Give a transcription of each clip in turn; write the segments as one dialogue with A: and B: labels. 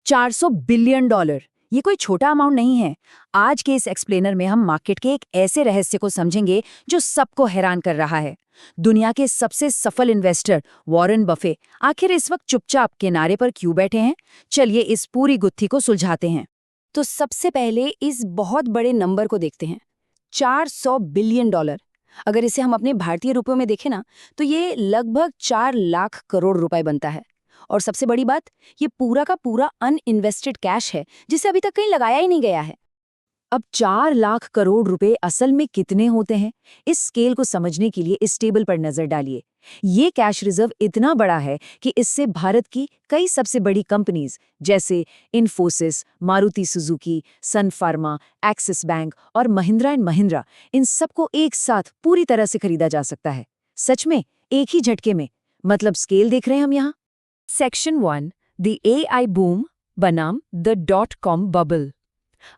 A: 400 billion dollar, ये कोई छोटा अमाउंट नहीं है। आज के इस एक्सप्लेनर में हम मार्केट के एक ऐसे रहस्य को समझेंगे जो सबको हैरान कर रहा है। दुनिया के सबसे सफल इन्वेस्टर वॉरेन बफे आखिर इस वक्त चुपचाप किनारे पर क्यों बैठे हैं? चलिए इस पूरी गुत्थी को सुलझाते हैं। तो सबसे पहले इस बहुत बड़े नंबर को देखते हैं, 400 बिलियन डॉलर। अगर इसे हम अपने भारतीय रुपयों में देखें ना, तो ये लगभग 4 लाख करोड़ रुपए बनता है। और सबसे बड़ी बात, ये पूरा का पूरा अनइन्वेस्टेड कैश है जिसे अभी तक कहीं लगाया ही नहीं गया है। अब 4 लाख करोड़ रुपए असल में कितने होते हैं? इस स्केल को समझने के लिए इस टेबल पर नजर डालिए। ये कैश रिजर्व इतना बड़ा है कि इससे भारत की कई सबसे बड़ी कंपनीज जैसे इन्फोसिस, मारुति सुजुकी, सन फार्मा, एक्सिस बैंक और महिंद्रा एंड महिंद्रा, इन सबको एक साथ पूरी तरह से खरीदा जा सकता है। सच में, एक ही झटके में। मतलब स्केल देख रहे हैं हम यहाँ। सेक्शन 1, द AI बूम बनाम द .com बबल।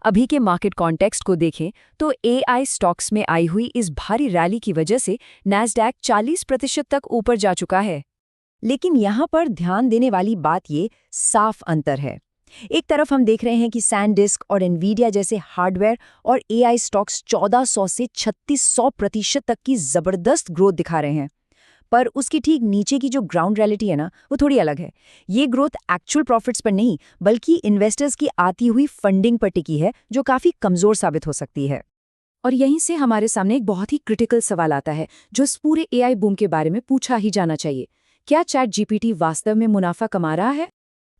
A: अभी के मार्केट कॉन्टेक्स्ट को देखें तो AI स्टॉक्स में आई हुई इस भारी रैली की वजह से नैस्डैक 40% तक ऊपर जा चुका है। लेकिन यहाँ पर ध्यान देने वाली बात ये साफ अंतर है। एक तरफ हम देख रहे हैं कि सैनडिस्क और एनवीडिया जैसे हार्डवेयर और AI स्टॉक्स 1400 से 3600% तक की जबरदस्त ग्रोथ दिखा रहे हैं। पर उसकी ठीक नीचे की जो ग्राउंड रियलिटी है ना, वो थोड़ी अलग है। ये ग्रोथ एक्चुअल प्रॉफिट्स पर नहीं, बल्कि इन्वेस्टर्स की आती हुई फंडिंग पर टिकी है, जो काफी कमजोर साबित हो सकती है। और यहीं से हमारे सामने एक बहुत ही क्रिटिकल सवाल आता है, जो इस पूरे AI बूम के बारे में पूछा ही जाना चाहिए। क्या ChatGPT वास्तव में मुनाफा कमा रहा है?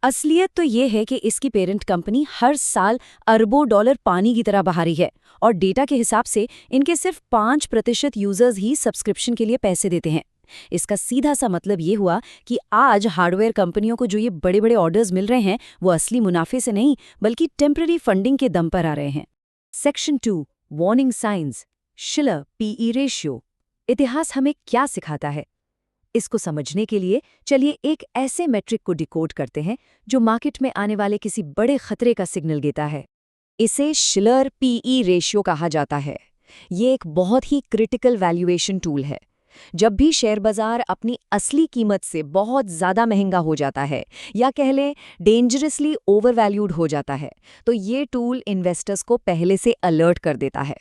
A: असलियत तो ये है कि इसकी पेरेंट कंपनी हर साल अरबों डॉलर पानी की तरह बहा रही है, और डेटा के हिसाब से इनके सिर्फ 5% यूजर्स ही सब्सक्रिप्शन के लिए पैसे देते हैं। इसका सीधा सा मतलब ये हुआ कि आज हार्डवेयर कंपनियों को जो ये बड़े बड़े ऑर्डर्स मिल रहे हैं, वो असली मुनाफे से नहीं, बल्कि टेम्पररी फंडिंग के दम पर आ रहे हैं। Section 2, warning science, शिलर PE ratio. इतिहास हमें क्या सिखाता है? इसको समझने के लिए चलिए एक ऐसे मैट्रिक को डिकोड करते हैं जो मार्केट में आने वाले किसी बड़े खतरे का सिग्नल देता है। इसे शिलर PE रेशियो कहा जाता है। ये एक बहुत ही क्रिटिकल वैल्यूएशन टूल है। जब भी शेयर बाजार अपनी असली कीमत से बहुत ज़्यादा महंगा हो जाता है, या कह लें डेंजरसली ओवरवैल्यूड हो जाता है, तो ये टूल इन्वेस्टर्स को पहले से अलर्ट कर देता है।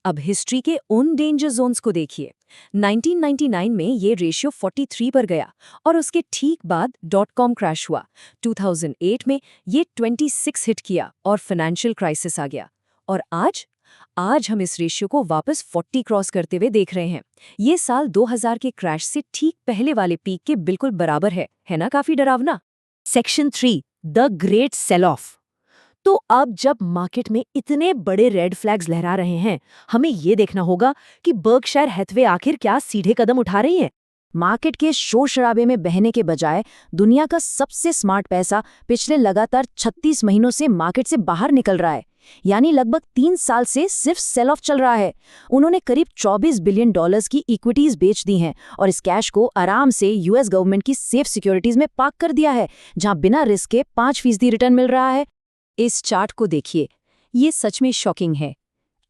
A: अब हिस्ट्री के उन डेंजर जोन्स को देखिए। 1999 में ये रेशियो 43 पर गया, और उसके ठीक बाद .com क्रैश हुआ। 2008 में ये 26 हिट किया और फाइनेंशियल क्राइसिस आ गया। और आज हम इस रेशियो को वापस 40 क्रॉस करते हुए देख रहे हैं। ये साल 2000 के क्रैश से ठीक पहले वाले पीक के बिल्कुल बराबर है ना? काफी डरावना। Section 3, the great sell off. तो अब जब मार्केट में इतने बड़े रेड फ्लैग्स लहरा रहे हैं, हमें ये देखना होगा कि बर्कशायर हैथवे आखिर क्या सीधे कदम उठा रही है। मार्केट के शोर शराबे में बहने के बजाय दुनिया का सबसे स्मार्ट पैसा पिछले लगातार 36 महीनों से मार्केट से बाहर निकल रहा है। यानी लगभग 3 साल से सिर्फ सेल ऑफ चल रहा है। उन्होंने करीब 24 बिलियन डॉलर्स की इक्विटीज बेच दी हैं, और इस कैश को आराम से US गवर्नमेंट की सेफ सिक्योरिटीज में पार्क कर दिया है, जहां बिना रिस्क के 5% रिटर्न मिल रहा है। इस चार्ट को देखिए, ये सच में शॉकिंग है।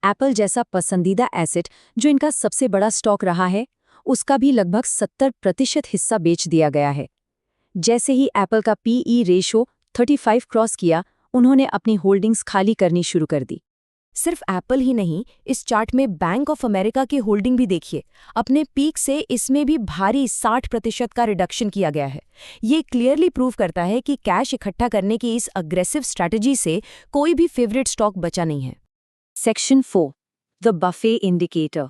A: एप्पल जैसा पसंदीदा एसेट जो इनका सबसे बड़ा स्टॉक रहा है, उसका भी लगभग 70% हिस्सा बेच दिया गया है। जैसे ही एप्पल का PE रेशो 35 क्रॉस किया, उन्होंने अपनी होल्डिंग्स खाली करनी शुरू कर दी। सिर्फ एप्पल ही नहीं, इस चार्ट में बैंक ऑफ अमेरिका की होल्डिंग भी देखिए। अपने पीक से इसमें भी भारी 60% का रिडक्शन किया गया है। ये क्लियरली प्रूव करता है कि कैश इकट्ठा करने की इस अग्रेसिव स्ट्रैटेजी से कोई भी फेवरेट स्टॉक बचा नहीं है। Section 4, the Buffett indicator.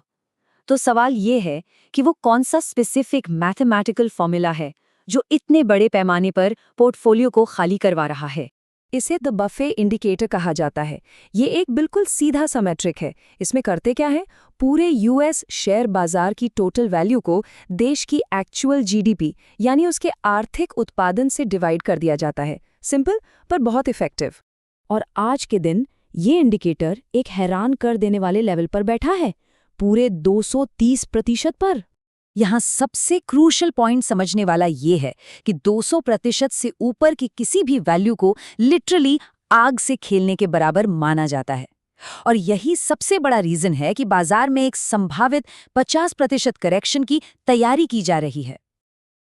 A: तो सवाल ये है कि वो कौन सा स्पेसिफिक मैथमेटिकल फॉर्मूला है जो इतने बड़े पैमाने पर पोर्टफोलियो को खाली करवा रहा है। इसे द बफे इंडिकेटर कहा जाता है। ये एक बिल्कुल सीधा सा मैट्रिक है। इसमें करते क्या है, पूरे US शेयर बाजार की टोटल वैल्यू को देश की एक्चुअल GDP यानी उसके आर्थिक उत्पादन से डिवाइड कर दिया जाता है। सिंपल पर बहुत इफेक्टिव। और आज के दिन ये इंडिकेटर एक हैरान कर देने वाले लेवल पर बैठा है, पूरे 230% पर। यहाँ सबसे क्रूशल पॉइंट समझने वाला ये है कि 200% से ऊपर की किसी भी वैल्यू को लिटरली आग से खेलने के बराबर माना जाता है। और यही सबसे बड़ा रीजन है कि बाजार में एक संभावित 50% करेक्शन की तैयारी की जा रही है।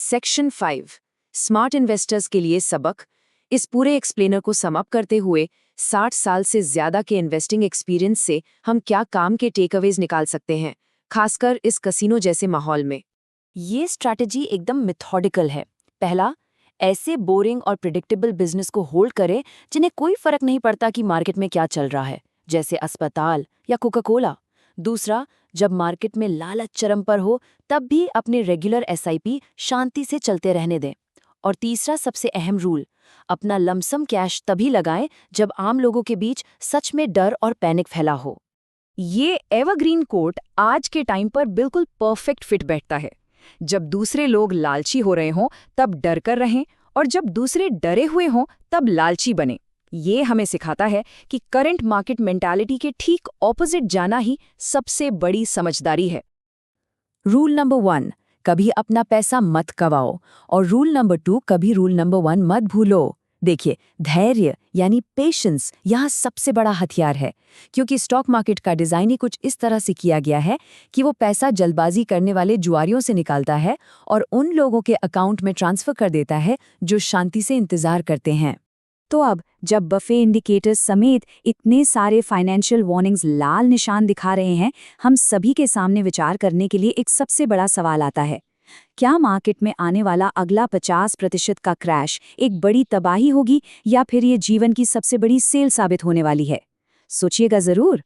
A: सेक्शन 5, स्मार्ट इन्वेस्टर्स के लिए सबक,
B: इस पूरे एक्सप्लेनर को सम अप करते हुए 60 साल से ज्यादा के इन्वेस्टिंग एक्सपीरियंस से हम क्या काम के टेकअवेज निकाल सकते हैं, खासकर इस कसिनो जैसे माहौल में।
A: ये स्ट्रैटेजी एकदम मेथोडिकल है। पहला, ऐसे बोरिंग और प्रिडिक्टेबल बिजनेस को होल्ड करें जिन्हें कोई फर्क नहीं पड़ता कि मार्केट में क्या चल रहा है, जैसे अस्पताल या कोका कोला। दूसरा, जब मार्केट में लालच चरम पर हो तब भी अपने रेगुलर एसआईपी शांति से चलते रहने दें। और तीसरा सबसे अहम रूल, अपना लमसम कैश तभी लगाएं जब आम लोगों के बीच सच में डर और पैनिक फैला हो। ये एवरग्रीन कोट आज के टाइम पर बिल्कुल परफेक्ट फिट बैठता है। जब दूसरे लोग लालची हो रहे हों तब डर कर रहें, और जब दूसरे डरे हुए हों तब लालची बने। ये हमें सिखाता है कि करंट मार्केट मेंटालिटी के ठीक ऑपोजिट जाना ही सबसे बड़ी समझदारी है। रूल नंबर 1, कभी अपना पैसा मत गवाओ। और रूल नंबर 2, कभी रूल नंबर 1 मत भूलो। देखिए, धैर्य यानी पेशेंस यहाँ सबसे बड़ा हथियार है, क्योंकि स्टॉक मार्केट का डिजाइन ही कुछ इस तरह से किया गया है कि वो पैसा जल्दबाजी करने वाले जुआरियों से निकालता है और उन लोगों के अकाउंट में ट्रांसफर कर देता है जो शांति से इंतजार करते हैं। तो अब जब बफे इंडिकेटर्स समेत इतने सारे फाइनेंशियल वार्निंग्स लाल निशान दिखा रहे हैं, हम सभी के सामने विचार करने के लिए एक सबसे बड़ा सवाल आता है। क्या मार्केट में आने वाला अगला 50% का क्रैश एक बड़ी तबाही होगी, या फिर ये जीवन की सबसे बड़ी सेल साबित होने वाली है? सोचिएगा जरूर।